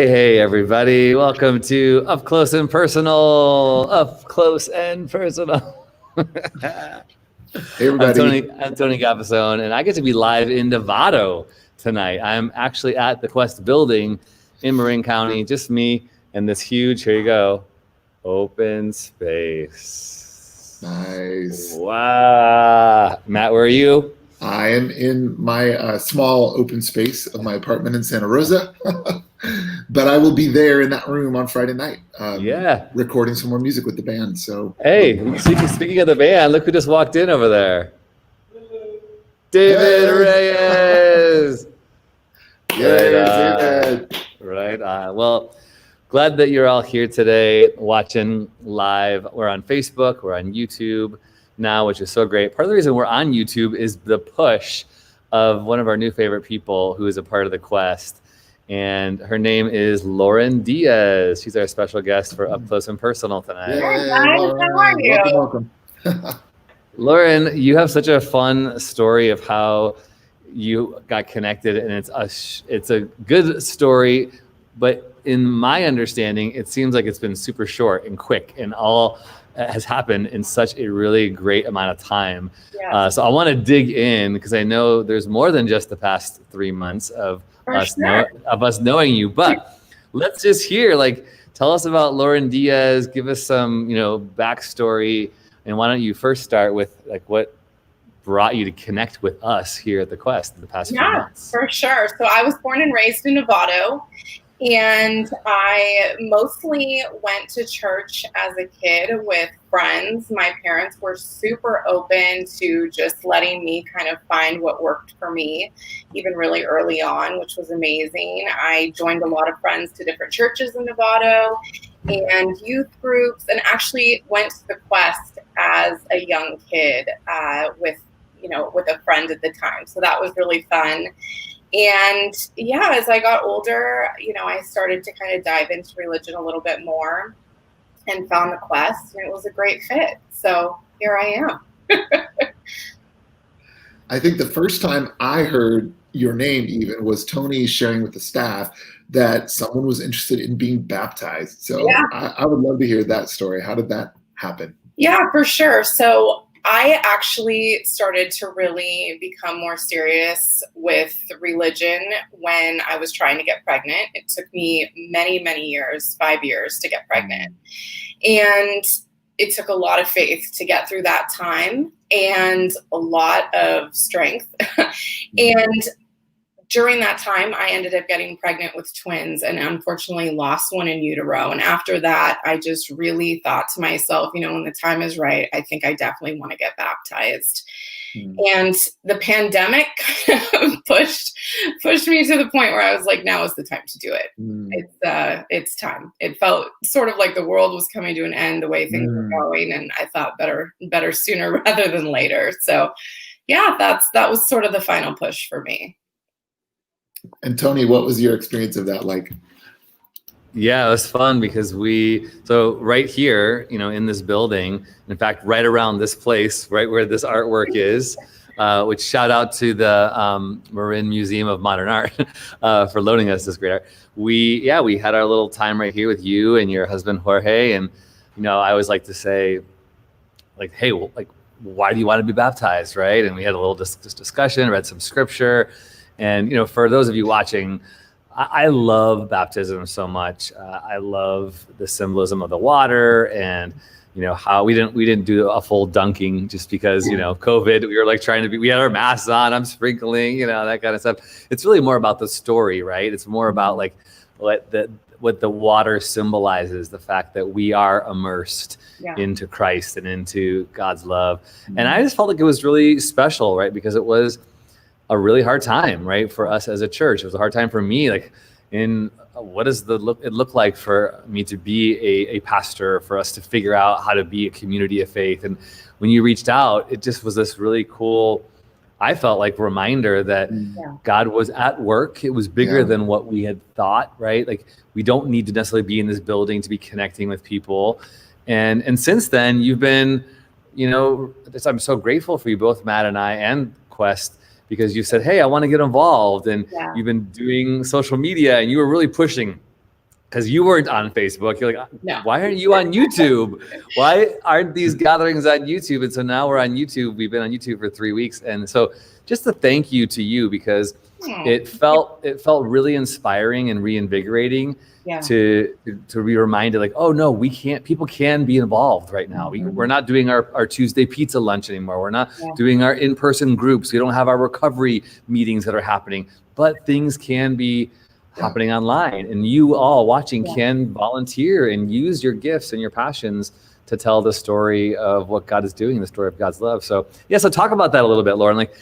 Hey, everybody. Welcome to Up Close and Personal. Up Close and Personal. Hey, everybody. I'm Tony Capasone, and I get to be live in Novato tonight. I'm actually at the Quest building in Marin County, just me and this huge, here you go, open space. Nice. Wow. Matt, where are you? I am in my small open space of my apartment in Santa Rosa, but I will be there in that room on Friday night, recording some more music with the band. So, hey, speaking of the band, look who just walked in over there. David Reyes. David. Right on. Well, glad that you're all here today watching live. We're on Facebook, we're on YouTube now, which is so great. Part of the reason we're on YouTube is the push of one of our new favorite people who is a part of the Quest. And her name is Lauren Diaz. She's our special guest for Up Close and Personal tonight. Hey, Lauren. How are you? Welcome. Lauren, you have such a fun story of how you got connected, and it's a good story, but in my understanding, it seems like it's been super short and quick, and all has happened in such a really great amount of time. Yeah. So I want to dig in because I know there's more than just the past 3 months of us knowing you, but let's just hear, tell us about Lauren Diaz, give us some, backstory, and why don't you first start with what brought you to connect with us here at the Quest in the past few months? Yeah, for sure. So I was born and raised in Novato, and I mostly went to church as a kid with friends. My parents were super open to just letting me kind of find what worked for me, even really early on, which was amazing. I joined a lot of friends to different churches in Novato and youth groups, and actually went to the Quest as a young kid with a friend at the time. So that was really fun. And yeah, as I got older, I started to kind of dive into religion a little bit more and found the Quest, and it was a great fit. So here I am. I think the first time I heard your name even was Tony sharing with the staff that someone was interested in being baptized. So yeah. I would love to hear that story. How did that happen? Yeah, for sure. So I actually started to really become more serious with religion when I was trying to get pregnant. It took me many, many years, 5 years to get pregnant. And it took a lot of faith to get through that time and a lot of strength. And during that time, I ended up getting pregnant with twins and unfortunately lost one in utero. And after that, I just really thought to myself, when the time is right, I think I definitely want to get baptized. And the pandemic pushed me to the point where I was like, now is the time to do it. It's time. It felt sort of like the world was coming to an end the way things were going. And I thought better sooner rather than later. So yeah, that was sort of the final push for me. And Tony, what was your experience of that like? Yeah, it was fun because so right here, in this building, in fact, right around this place, right where this artwork is, which shout out to the Marin Museum of Modern Art for loaning us this great art. We had our little time right here with you and your husband, Jorge. And, I always like to say, hey, why do you want to be baptized, right? And we had a little discussion, read some scripture. And, for those of you watching, I love baptism so much. I love the symbolism of the water and, how we didn't do a full dunking just because, COVID, we were we had our masks on, I'm sprinkling, that kind of stuff. It's really more about the story, right? It's more about what the water symbolizes, the fact that we are immersed into Christ and into God's love. And I just felt like it was really special, right? Because it was a really hard time, right, for us as a church. It was a hard time for me, what does it look like for me to be a pastor, for us to figure out how to be a community of faith. And when you reached out, it just was this really cool, I felt like, reminder that God was at work. It was bigger than what we had thought, right? We don't need to necessarily be in this building to be connecting with people. And since then, you've been, I'm so grateful for you both, Matt and I, and Quest, because you said, hey, I want to get involved. And you've been doing social media and you were really pushing because you weren't on Facebook. You're like, No. why aren't you on YouTube? Why aren't these gatherings on YouTube? And so now we're on YouTube. We've been on YouTube for 3 weeks. And so just a thank you to you, because it felt really inspiring and reinvigorating to be reminded, like, oh no, people can be involved right now. We're not doing our Tuesday pizza lunch anymore. We're not doing our in-person groups. We don't have our recovery meetings that are happening, but things can be happening online, and you all watching can volunteer and use your gifts and your passions to tell the story of what God is doing, the story of God's love. So so talk about that a little bit, Lauren. Like,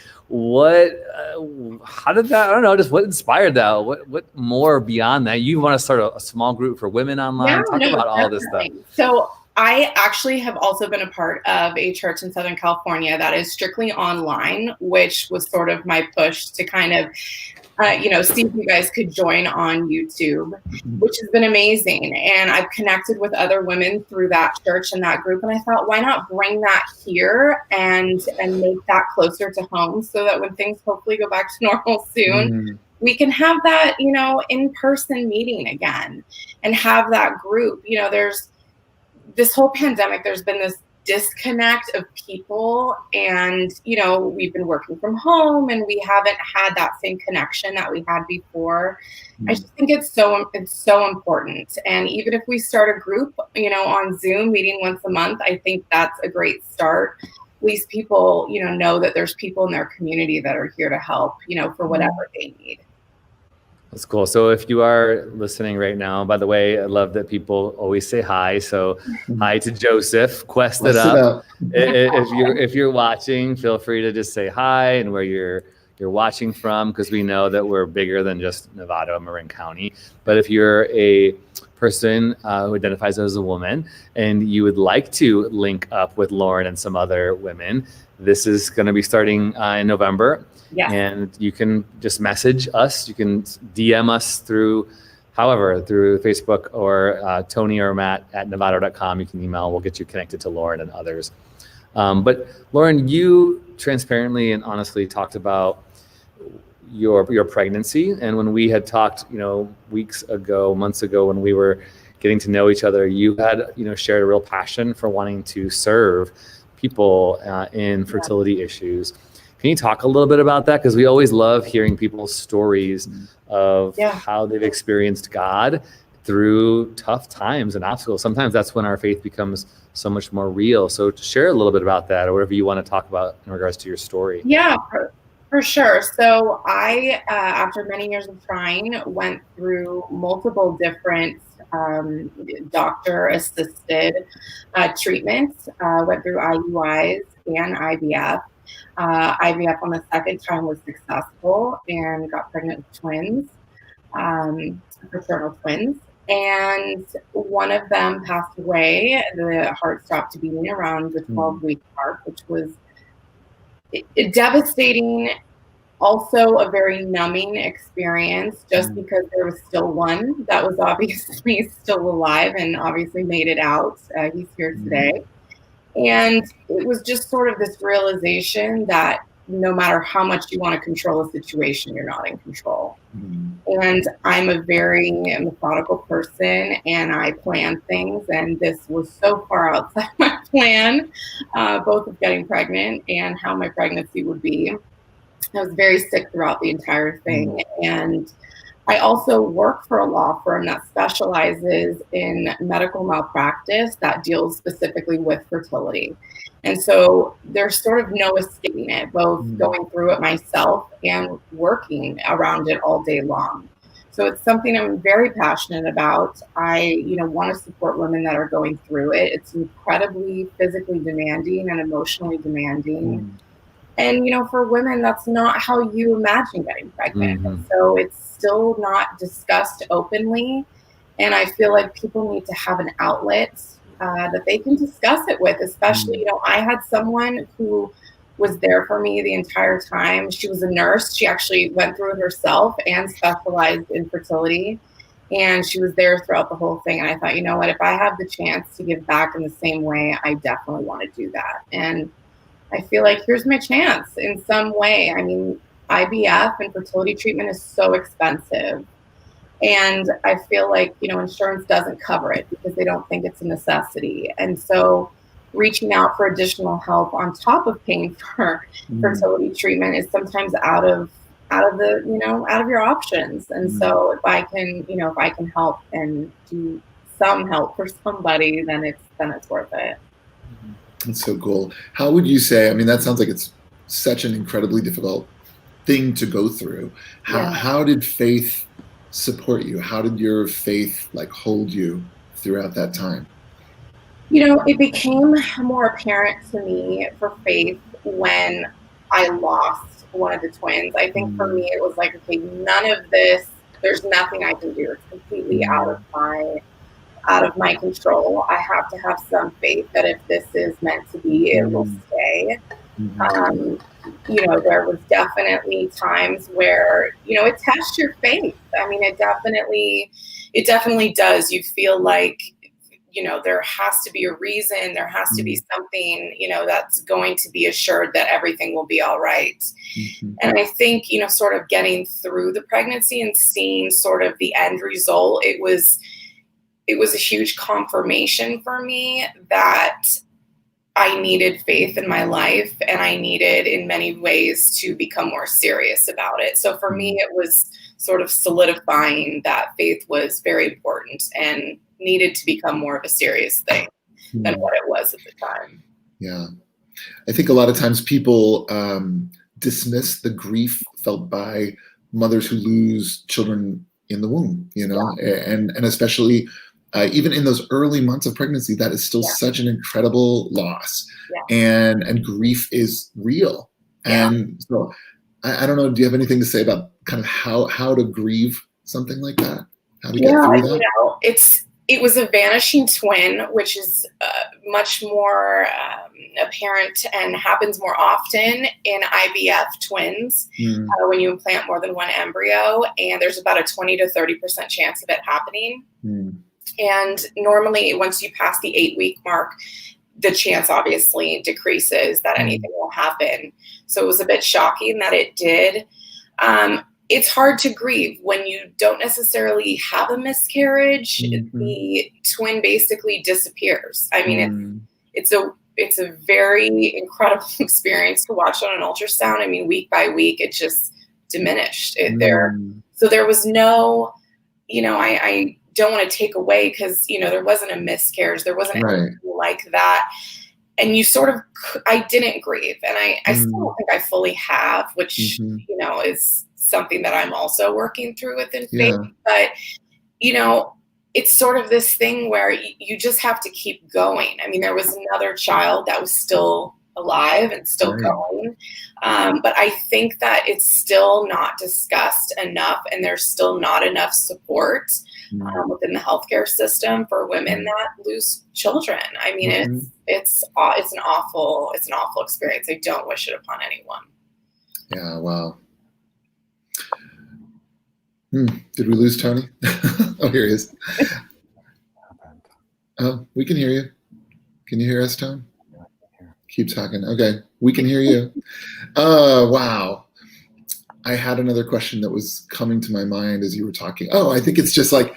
how did that, I don't know, just what inspired that? What more beyond that? You want to start a small group for women online? Talk about all this stuff. So I actually have also been a part of a church in Southern California that is strictly online, which was sort of my push to kind of see if you guys could join on YouTube, which has been amazing. And I've connected with other women through that church and that group. And I thought, why not bring that here and make that closer to home, so that when things hopefully go back to normal soon, we can have that, in-person meeting again and have that group. There's this whole pandemic, there's been this disconnect of people, and we've been working from home and we haven't had that same connection that we had before. I just think it's so important. And even if we start a group on Zoom meeting once a month, I think that's a great start. At least people know that there's people in their community that are here to help for whatever they need. That's cool. So if you are listening right now, by the way, I love that people always say hi. So hi to Joseph, quest it up. If you're watching, feel free to just say hi and where you're watching from, because we know that we're bigger than just Nevada, Marin County. But if you're a person who identifies as a woman and you would like to link up with Lauren and some other women, this is going to be starting in November. Yes. And you can just message us. You can DM us through Facebook or Tony or Matt at nevada.com. You can email. We'll get you connected to Lauren and others. But Lauren, you transparently and honestly talked about your pregnancy. And when we had talked, months ago, when we were getting to know each other, you had, shared a real passion for wanting to serve people in fertility issues. Can you talk a little bit about that? Because we always love hearing people's stories of how they've experienced God through tough times and obstacles. Sometimes that's when our faith becomes so much more real. So share a little bit about that, or whatever you want to talk about in regards to your story. Yeah, for sure. So I, after many years of trying, went through multiple different doctor-assisted treatments, went through IUIs and IVF. IVF on the second time was successful and got pregnant with twins, fraternal twins. And one of them passed away. The heart stopped beating around the 12-week mark, which was devastating. Also a very numbing experience, just because there was still one that was obviously still alive and obviously made it out. He's here today. And it was just sort of this realization that no matter how much you want to control a situation, you're not in control. And I'm a very methodical person, and I plan things. And this was so far outside my plan, both of getting pregnant and how my pregnancy would be. I was very sick throughout the entire thing. And I also work for a law firm that specializes in medical malpractice that deals specifically with fertility. And so there's sort of no escaping it, both going through it myself and working around it all day long. So it's something I'm very passionate about. I, want to support women that are going through it. It's incredibly physically demanding and emotionally demanding. And, for women, that's not how you imagine getting pregnant. So it's still not discussed openly. And I feel like people need to have an outlet that they can discuss it with, especially, I had someone who was there for me the entire time. She was a nurse. She actually went through it herself and specialized in fertility. And she was there throughout the whole thing. And I thought, what, if I have the chance to give back in the same way, I definitely want to do that. And I feel like here's my chance in some way. I mean, IVF and fertility treatment is so expensive. And I feel like, insurance doesn't cover it because they don't think it's a necessity. And so reaching out for additional help on top of paying for fertility treatment is sometimes out of your options. And so if I can help and do some help for somebody, then it's worth it. That's so cool. How would you say, I mean, that sounds like it's such an incredibly difficult thing to go through. How did faith support you? How did your faith hold you throughout that time? It became more apparent to me for faith when I lost one of the twins. I think for me, it was like, okay, none of this, there's nothing I can do. It's completely out of my control. I have to have some faith that if this is meant to be, it will stay. There was definitely times where, it tests your faith. I mean, it definitely does. You feel like, there has to be a reason, there has to be something, that's going to be assured that everything will be all right. And I think, sort of getting through the pregnancy and seeing sort of the end result, it was a huge confirmation for me that I needed faith in my life, and I needed in many ways to become more serious about it. So for me, it was sort of solidifying that faith was very important and needed to become more of a serious thing than what it was at the time. Yeah. I think a lot of times people dismiss the grief felt by mothers who lose children in the womb, and especially even in those early months of pregnancy, that is still such an incredible loss, and grief is real. And so I don't know, do you have anything to say about kind of how to grieve something like that? How to get through that? It was a vanishing twin, which is much more apparent and happens more often in IVF twins when you implant more than one embryo. And there's about a 20 to 30% chance of it happening. And normally, once you pass the 8-week mark, the chance obviously decreases that anything will happen. So it was a bit shocking that it did. It's hard to grieve when you don't necessarily have a miscarriage. The twin basically disappears. I mean, it's a very incredible experience to watch on an ultrasound. I mean, week by week, it just diminished. So there was no, I don't want to take away because, there wasn't a miscarriage. There wasn't anything like that. And you sort of, I didn't grieve. And I still don't think I fully have, which, is something that I'm also working through within faith. But, it's sort of this thing where you just have to keep going. I mean, there was another child that was still alive and still going. But I think that it's still not discussed enough, and there's still not enough support within the healthcare system for women that lose children. I mean, it's an awful experience. I don't wish it upon anyone. Yeah. Wow. Did we lose Tony? Oh, here he is. Oh, we can hear you. Can you hear us, Tony? Keep talking. Okay, we can hear you. Wow. I had another question that was coming to my mind as you were talking. Oh, I think it's just like,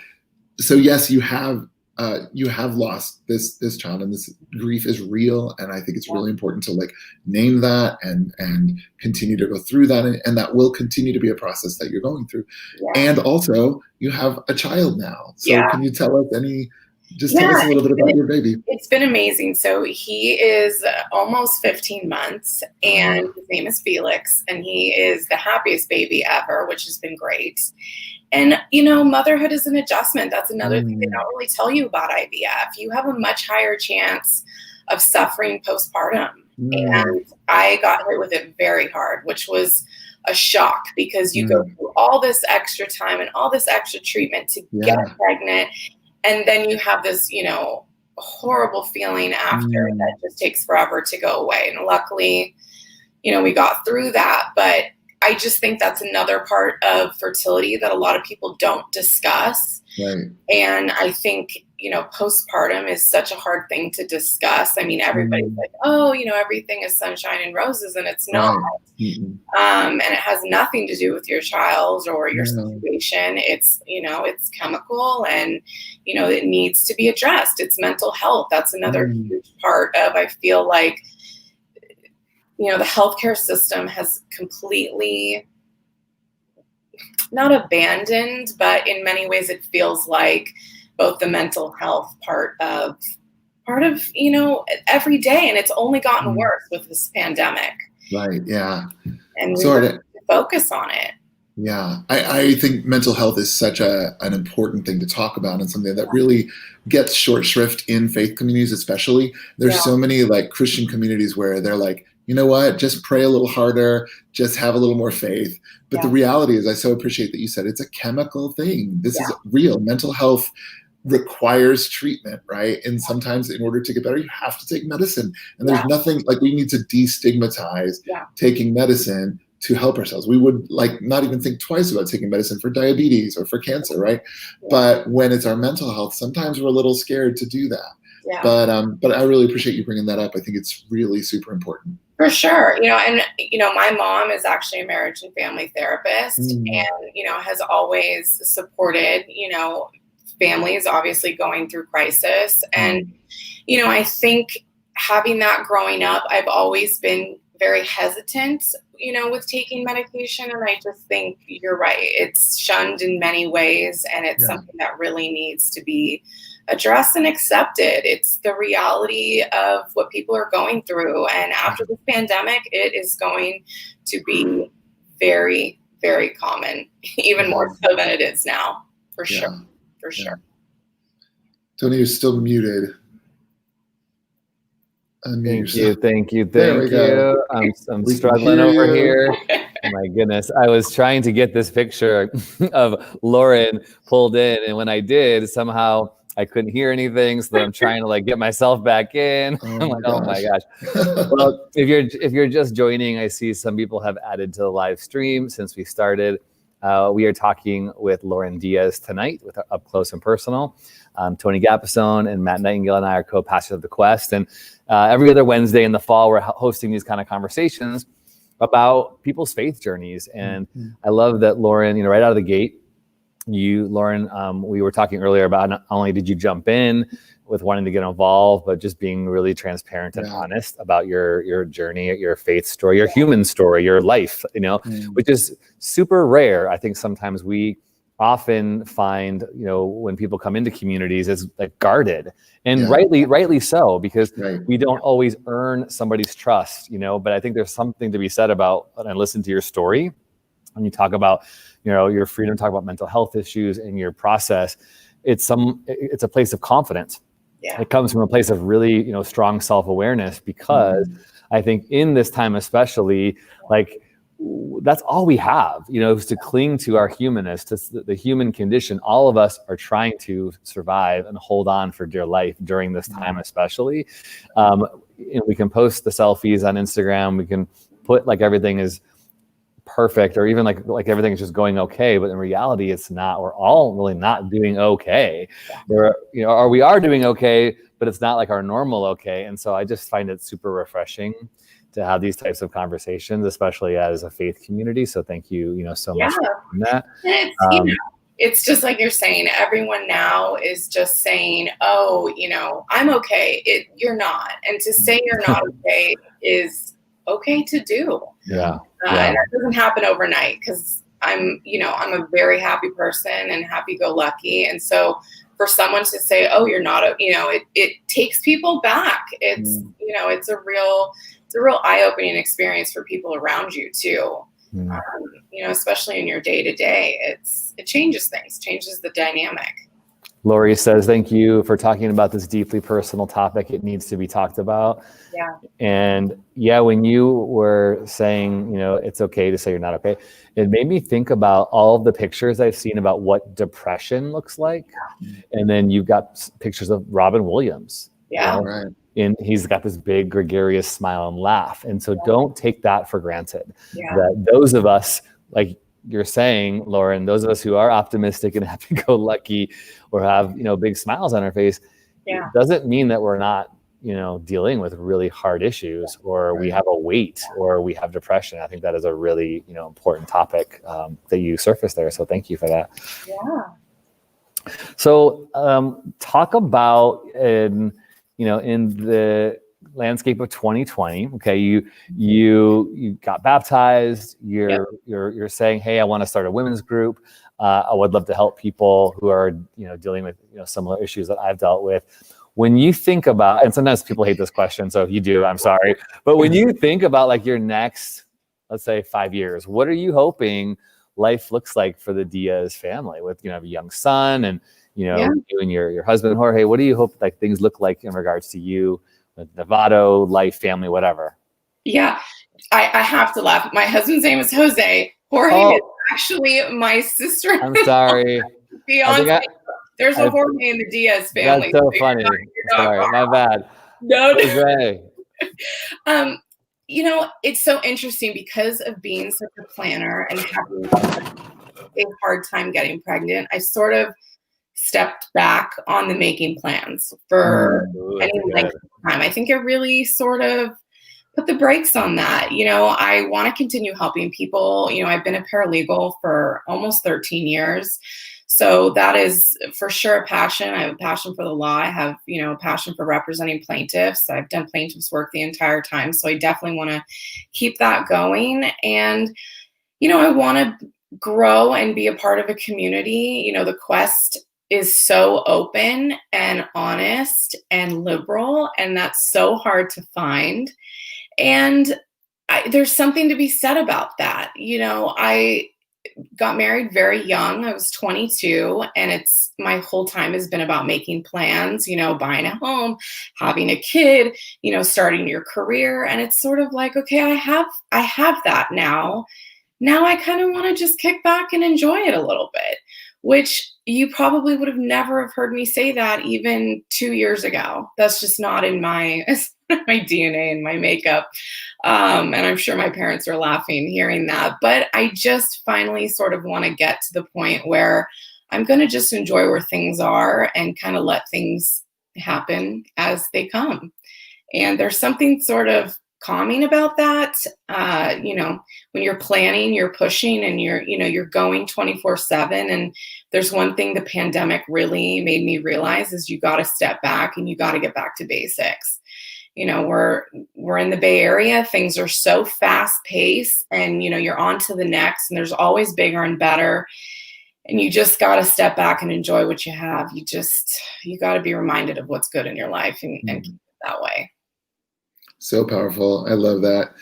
so yes, you have lost this child, and this grief is real. And I think it's really important to name that and continue to go through that. And that will continue to be a process that you're going through. And also you have a child now. So can you tell us tell us a little bit about your baby. It's been amazing. So he is almost 15 months, and his name is Felix, and he is the happiest baby ever, which has been great. And, motherhood is an adjustment. That's another thing they don't really tell you about IVF. You have a much higher chance of suffering postpartum. And I got hit with it very hard, which was a shock because you go through all this extra time and all this extra treatment to get pregnant. And then you have this, horrible feeling after that just takes forever to go away. And luckily, we got through that. But I just think that's another part of fertility that a lot of people don't discuss. And I think, postpartum is such a hard thing to discuss. I mean, everybody's like, oh, everything is sunshine and roses, and it's not. And it has nothing to do with your child or your situation. It's, it's chemical, and, it needs to be addressed. It's mental health. That's another huge part of, I feel like, the healthcare system has completely not abandoned, but in many ways it feels like both the mental health part of every day, and it's only gotten worse with this pandemic. Right. Yeah. And we have to focus on it. Yeah. I think mental health is such an important thing to talk about, and something that really gets short shrift in faith communities, especially. There's so many like Christian communities where they're like, you know what, just pray a little harder, just have a little more faith. But the reality is, I so appreciate that you said it's a chemical thing. This is real. Mental health requires treatment, right? And sometimes in order to get better, you have to take medicine. And there's nothing like, we need to destigmatize taking medicine to help ourselves. We would like not even think twice about taking medicine for diabetes or for cancer, right? But when it's our mental health, sometimes we're a little scared to do that. But I really appreciate you bringing that up. I think it's really super important. For sure. And, my mom is actually a marriage and family therapist, and, has always supported, families obviously going through crisis. And, I think having that growing up, I've always been very hesitant, with taking medication. And I just think you're right. It's shunned in many ways, and it's something that really needs to be addressed and accepted. It's the reality of what people are going through. And after this pandemic, it is going to be very, very common, even more so than it is now, for sure. For sure. Tony, you're still muted. Thank you. I'm struggling over here. Oh my goodness. I was trying to get this picture of Lauren pulled in, and when I did, somehow I couldn't hear anything, so I'm trying to like get myself back in. I'm like, oh my gosh. Well, if you're just joining, I see some people have added to the live stream since we started. We are talking with Lauren Diaz tonight with Up Close and Personal. Tony Gapisone and Matt Nightingale and I are co-pastors of The Quest. And every other Wednesday in the fall, we're hosting these kind of conversations about people's faith journeys. And I love that Lauren, right out of the gate, Lauren, we were talking earlier about not only did you jump in with wanting to get involved, but just being really transparent and honest about your journey, your faith story, your human story, your life, which is super rare. I think sometimes we often find, when people come into communities, is like guarded, and rightly so, because we don't always earn somebody's trust, but I think there's something to be said about, and I listened to your story, when you talk about, your freedom to talk about mental health issues and your process, it's a place of confidence. It comes from a place of really, strong self-awareness, because I think in this time, especially, like, that's all we have, is to cling to our humanness, to the human condition. All of us are trying to survive and hold on for dear life during this time, especially. We can post the selfies on Instagram. We can put like everything is perfect, or even like everything is just going okay, but in reality it's not. We're all really not doing okay. We are doing okay, but it's not like our normal okay. And so I just find it super refreshing to have these types of conversations, especially as a faith community. So thank you, so much for doing that. It's just like you're saying, everyone now is just saying, oh, I'm okay. You're not. And to say you're not okay is okay to do. And that doesn't happen overnight, because I'm a very happy person and happy-go-lucky. And so for someone to say, oh, you're not, it takes people back. It's, it's a real eye-opening experience for people around you too. Especially in your day-to-day, it changes things, changes the dynamic. Lori says, thank you for talking about this deeply personal topic. It needs to be talked about. And when you were saying, it's okay to say you're not okay, it made me think about all of the pictures I've seen about what depression looks like. And then you've got pictures of Robin Williams. And he's got this big gregarious smile and laugh. And so don't take that for granted. That those of us, like you're saying, Lauren, those of us who are optimistic and happy-go-lucky or have, big smiles on our face, it doesn't mean that we're not, dealing with really hard issues, or we have a weight, or we have depression. I think that is a really, important topic that you surfaced there. So thank you for that. Yeah. So talk about in the landscape of 2020. Okay, you got baptized. You're saying, hey, I want to start a women's group. I would love to help people who are dealing with similar issues that I've dealt with. When you think about, and sometimes people hate this question, so if you do, I'm sorry. But when you think about like your next, let's say 5 years, what are you hoping life looks like for the Diaz family with a young son and you and your husband Jorge? What do you hope like things look like in regards to you, Novato, life, family, whatever? Yeah, I have to laugh. My husband's name is Jose. Jorge is actually my sister. I'm sorry. There's a Jorge in the Diaz family. That's so funny. Sorry, my bad. No. Jose. It's so interesting because of being such a planner and having a hard time getting pregnant. I sort of stepped back on the making plans for any length of time. I think it really sort of put the brakes on that. I want to continue helping people. I've been a paralegal for almost 13 years. So that is for sure a passion. I have a passion for the law. I have, a passion for representing plaintiffs. I've done plaintiffs work the entire time. So I definitely want to keep that going. And, I want to grow and be a part of a community. The Quest is so open and honest and liberal, and that's so hard to find. And there's something to be said about that. I got married very young. I was 22, and my whole time has been about making plans, buying a home, having a kid, starting your career. And it's sort of like, okay, I have that now. Now I kind of want to just kick back and enjoy it a little bit, which you probably would have never have heard me say that even 2 years ago. That's just not in my DNA and my makeup. And I'm sure my parents are laughing hearing that. But I just finally sort of want to get to the point where I'm going to just enjoy where things are and kind of let things happen as they come. And there's something sort of calming about that. When you're planning, you're pushing, and you're going 24/7. And there's one thing the pandemic really made me realize is you got to step back and you got to get back to basics. We're in the Bay Area. Things are so fast paced, and you're on to the next, and there's always bigger and better. And you just got to step back and enjoy what you have. You got to be reminded of what's good in your life and keep it that way. So powerful. I love that.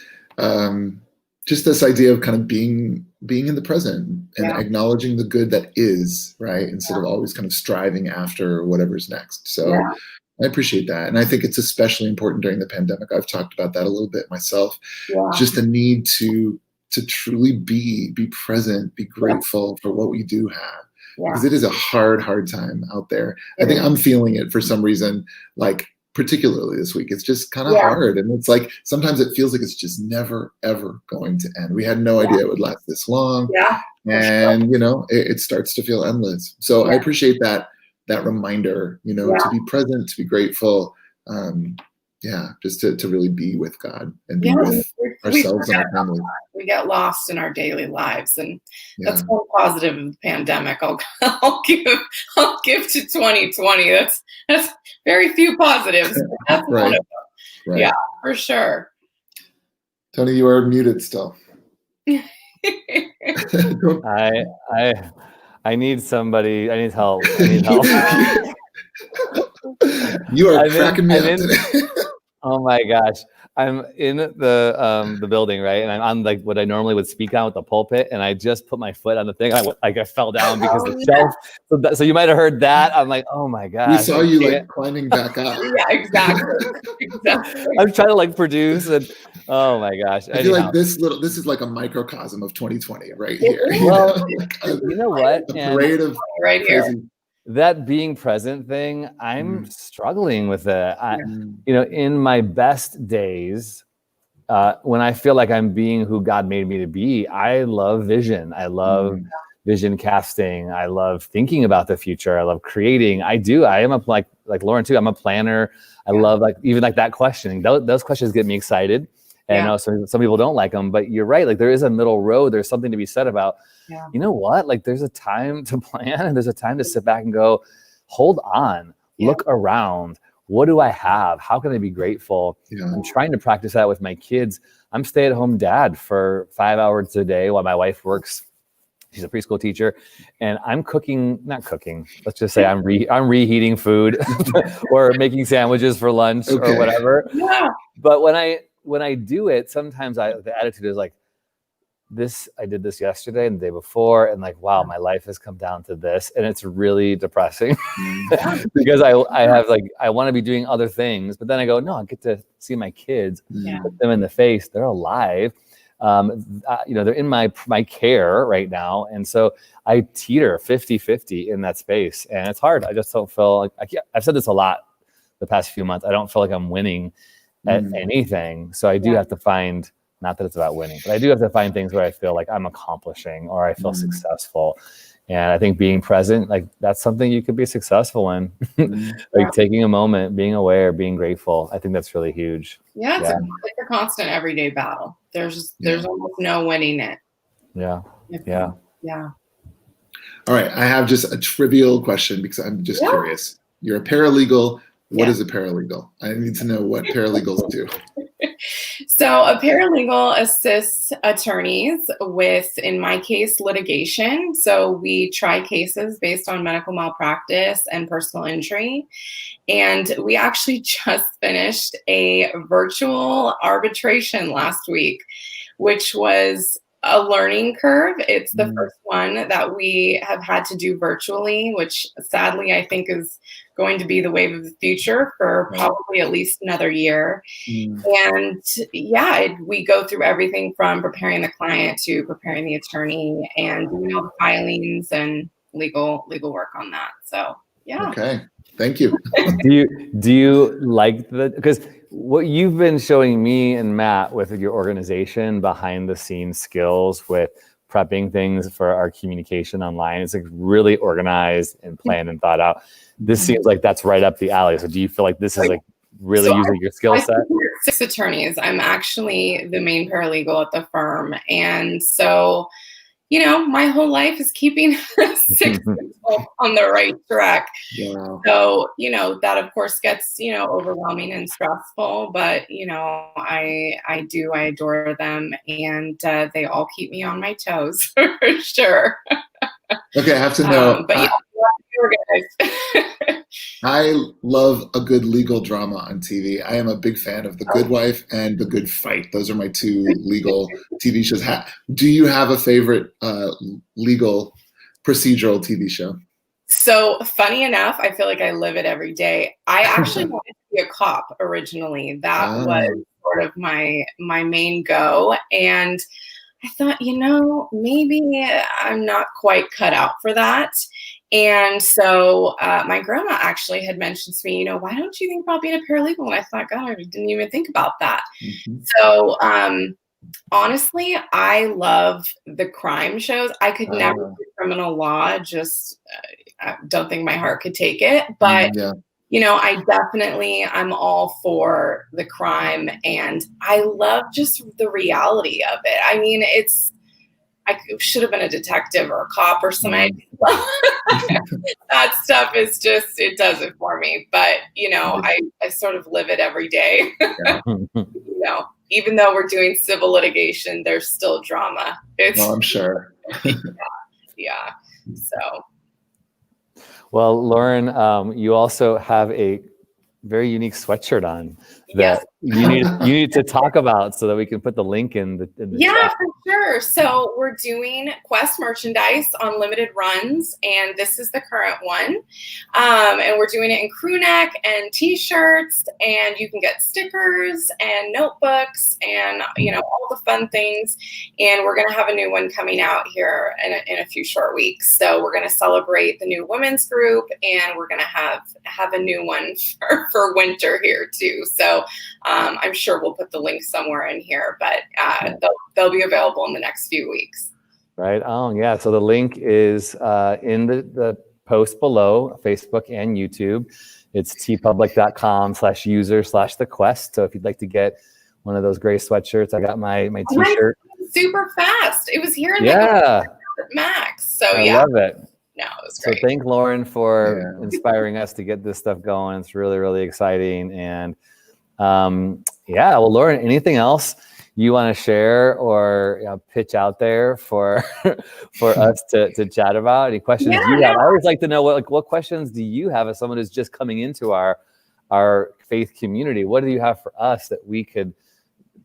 Just this idea of kind of being in the present and acknowledging the good that is, right? Instead of always kind of striving after whatever's next. So I appreciate that. And I think it's especially important during the pandemic. I've talked about that a little bit myself. Just the need to truly be present, be grateful for what we do have. Because it is a hard time out there. I think I'm feeling it for some reason, like particularly this week. It's just kind of hard. And it's like, sometimes it feels like it's just never, ever going to end. We had no idea it would last this long. And, it starts to feel endless. So I appreciate that reminder, to be present, to be grateful. Just to really be with God and be with ourselves and our family. We get lost in our daily lives, and that's one positive of the pandemic. I'll give to 2020. That's very few positives. That's one of them. Yeah, for sure. Tony, you are muted still. I need somebody. I need help. Help. You are cracking me up today. Oh my gosh. I'm in the building, right? And I'm on like what I normally would speak on with the pulpit, and I just put my foot on the thing. I fell down because the shelf. So you might have heard that. I'm like, oh my gosh. We saw you climbing back up. Yeah, exactly. I'm trying to produce, and oh my gosh. I feel like this is like a microcosm of 2020 right here. Well, you know what? A parade of right here. crazy. That being present thing, I'm struggling with it. In my best days, when I feel like I'm being who God made me to be, I love vision. I love vision casting. I love thinking about the future. I love creating. I am like Lauren too. I'm a planner. I love even that questioning. Those questions get me excited. And I know some people don't like them, but you're right. Like there is a middle road. There's something to be said about, you know what? Like there's a time to plan and there's a time to sit back and go, hold on, look around. What do I have? How can I be grateful? I'm trying to practice that with my kids. I'm stay-at-home dad for 5 hours a day while my wife works. She's a preschool teacher, and I'm not cooking. Let's just say I'm reheating food or making sandwiches for lunch or whatever. Yeah. But when I do it, sometimes the attitude is like, I did this yesterday and the day before, and like, wow, my life has come down to this, and it's really depressing because I want to be doing other things, but then I go, no, I get to see my kids, look them in the face, they're alive, they're in my care right now, and so I teeter 50-50 in that space, and it's hard. I just don't feel like I've said this a lot the past few months. I don't feel like I'm winning at anything, so I do have to find. Not that it's about winning, but I do have to find things where I feel like I'm accomplishing or I feel successful. And I think being present, like that's something you could be successful in. Like taking a moment, being aware, being grateful. I think that's really huge. Yeah, it's a constant everyday battle. There's almost no winning it. Yeah. All right. I have just a trivial question because I'm just curious. You're a paralegal. What is a paralegal? I need to know what paralegals do. So a paralegal assists attorneys with, in my case, litigation. So we try cases based on medical malpractice and personal injury. And we actually just finished a virtual arbitration last week, which was a learning curve. It's the first one that we have had to do virtually, which sadly I think is going to be the wave of the future for probably at least another year. And we go through everything from preparing the client to preparing the attorney and doing all the filings and legal work on that. So Okay. Thank you. Do you like because what you've been showing me and Matt with your organization, behind the scenes skills with prepping things for our communication online, it's like really organized and planned and thought out. This seems like that's right up the alley. So do you feel like this is like really using your skill set? 6 attorneys. I'm actually the main paralegal at the firm. And so, my whole life is keeping 6 people on the right track. Yeah. So, that of course gets, overwhelming and stressful, but, I adore them, and they all keep me on my toes for sure. Okay, I have to know. But organized. I love a good legal drama on TV. I am a big fan of The Good Wife and The Good Fight. Those are my 2 legal TV shows. Do you have a favorite legal procedural TV show? So funny enough, I feel like I live it every day. I actually wanted to be a cop originally. That was sort of my main go. And I thought, maybe I'm not quite cut out for that. And so my grandma actually had mentioned to me, why don't you think about being a paralegal? And I thought, God, I didn't even think about that. So honestly, I love the crime shows. I could never do criminal law. Just I don't think my heart could take it. But I'm all for the crime, and I love just the reality of it. I mean, I should have been a detective or a cop or something. That stuff is just, it does it for me. But, I sort of live it every day. Even though we're doing civil litigation, there's still drama. I'm sure. Yeah. So. Well, Lauren, you also have a very unique sweatshirt on that you need to talk about so that we can put the link in the chat. For sure. So we're doing Quest merchandise on limited runs, and this is the current one. And we're doing it in crew neck and t-shirts, and you can get stickers and notebooks and all the fun things. And we're going to have a new one coming out here in a few short weeks. So we're going to celebrate the new women's group, and we're going to have a new one for winter here too. So So I'm sure we'll put the link somewhere in here, but they'll be available in the next few weeks. Right on. Yeah. So the link is in the post below, Facebook and YouTube. It's tpublic.com/user/the quest. So if you'd like to get one of those gray sweatshirts, I got my t-shirt. Super fast. It was here in Max. So I love it. No, it was great. So thank Lauren for inspiring us to get this stuff going. It's really, really exciting. And well, Lauren, anything else you want to share or pitch out there for us to chat about? Any questions you have? I always like to know what questions do you have as someone who's just coming into our faith community? What do you have for us that we could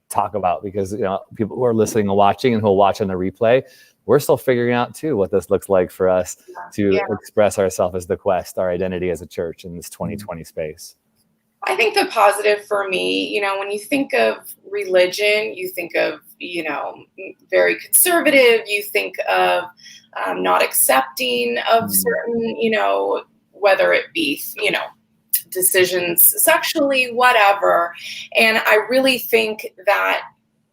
talk about? Because people who are listening and watching and who will watch on the replay, we're still figuring out too what this looks like for us to express ourselves as the Quest, our identity as a church in this 2020 space. I think the positive for me, when you think of religion, you think of, very conservative, you think of not accepting of certain, whether it be, decisions sexually, whatever. And I really think that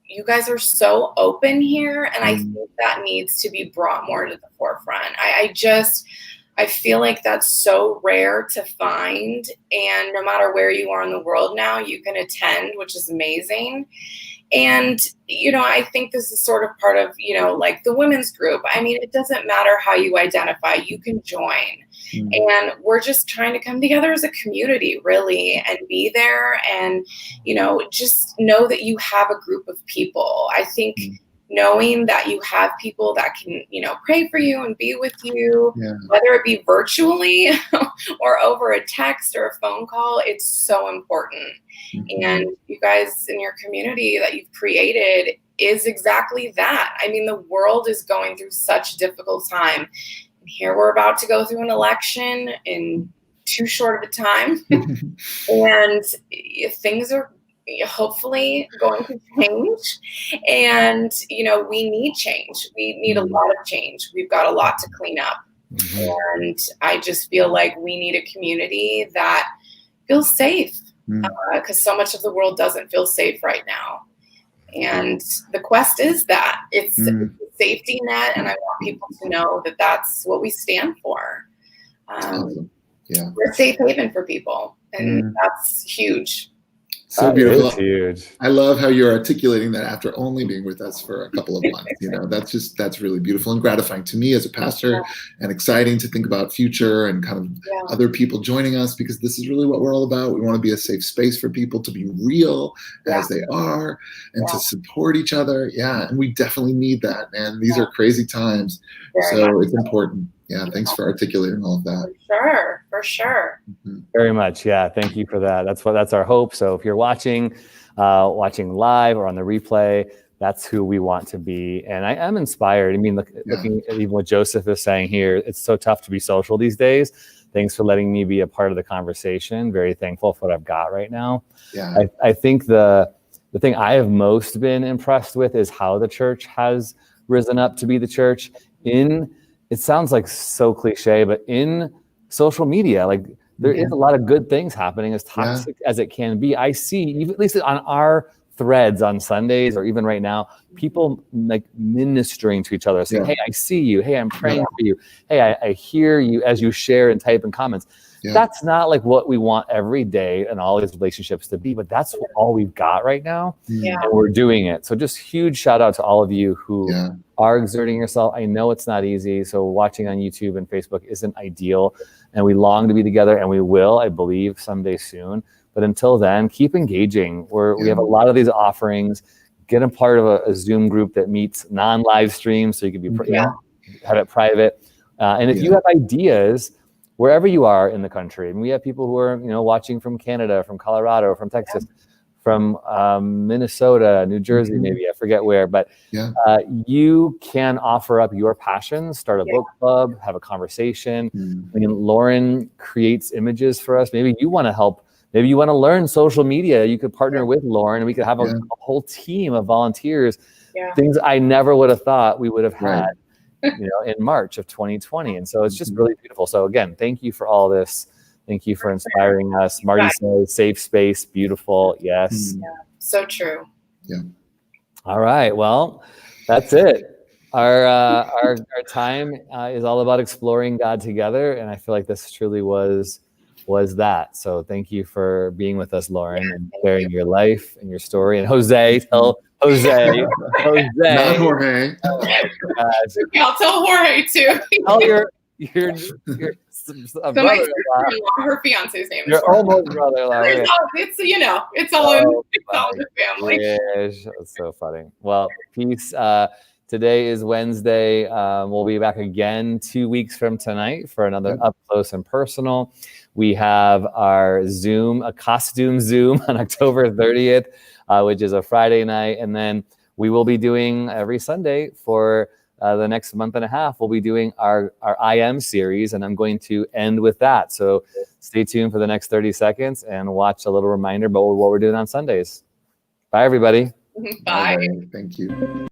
you guys are so open here, and I think that needs to be brought more to the forefront. I feel like that's so rare to find, and no matter where you are in the world now, you can attend, which is amazing. And, I think this is sort of part of, like the women's group. I mean, it doesn't matter how you identify, you can join. And we're just trying to come together as a community, really, and be there and, just know that you have a group of people. I think knowing that you have people that can, pray for you and be with you, whether it be virtually or over a text or a phone call, it's so important. And you guys in your community that you've created is exactly that. I mean, the world is going through such a difficult time. And here we're about to go through an election in too short of a time. And things are hopefully going to change. And, we need change. We need a lot of change. We've got a lot to clean up. And I just feel like we need a community that feels safe, because so much of the world doesn't feel safe right now. And the Quest is that. It's a safety net, and I want people to know that that's what we stand for. We're a safe haven for people, and that's huge. So beautiful. Huge. I love how you're articulating that after only being with us for a couple of months. That's really beautiful and gratifying to me as a pastor, and exciting to think about future and kind of other people joining us, because this is really what we're all about. We want to be a safe space for people to be real as they are and to support each other. And we definitely need that, man. These are crazy times. So it's important. Thanks for articulating all of that. For sure. Very much. Thank you for that. That's our hope. So if you're watching live or on the replay, that's who we want to be. And I am inspired. I mean, looking at even what Joseph is saying here, it's so tough to be social these days. Thanks for letting me be a part of the conversation. Very thankful for what I've got right now. I think the thing I have most been impressed with is how the church has risen up to be the church it sounds like so cliche, but in social media, like there is a lot of good things happening, as toxic as it can be. I see, at least on our threads on Sundays, or even right now, people like ministering to each other, saying, hey, I see you. Hey, I'm praying for you. Hey, I hear you as you share and type in comments. That's not like what we want every day in all these relationships to be, but that's all we've got right now. And we're doing it. So just huge shout out to all of you who are exerting yourself. I know it's not easy. So watching on YouTube and Facebook isn't ideal, and we long to be together, and we will, I believe, someday soon. But until then, keep engaging. We have a lot of these offerings. Get a part of a Zoom group that meets non-live stream, so you can be have it private. And if you have ideas, wherever you are in the country, and we have people who are watching from Canada, from Colorado, from Texas, from Minnesota, New Jersey, maybe, I forget where, but you can offer up your passions, start a book club, have a conversation. I mean, Lauren creates images for us. Maybe you want to help. Maybe you want to learn social media. You could partner with Lauren, and we could have a whole team of volunteers. Things I never would have thought we would have had, in March of 2020. And so it's just really beautiful. So again, thank you for all this Thank you for inspiring us. Marty says, safe space, beautiful. Yes. Yeah, so true. Yeah. All right. Well, that's it. Our time is all about exploring God together, and I feel like this truly was that. So thank you for being with us, Lauren, and sharing your life and your story. And Jose, tell Jose. Not Jorge. Oh my gosh. I'll tell Jorge too. Tell your So my sister-in-law, her fiance's name is your Jorge. almost brother-in-law. It's all, it's it's all in the family. Yes, that's so funny. Well, peace. Today is Wednesday. We'll be back again 2 weeks from tonight for another up close and personal. We have our Zoom, a costume Zoom on October 30th, which is a Friday night. And then we will be doing every Sunday for the next month and a half. We'll be doing our IM series, and I'm going to end with that. So stay tuned for the next 30 seconds and watch a little reminder about what we're doing on Sundays. Bye, everybody. Bye. Thank you.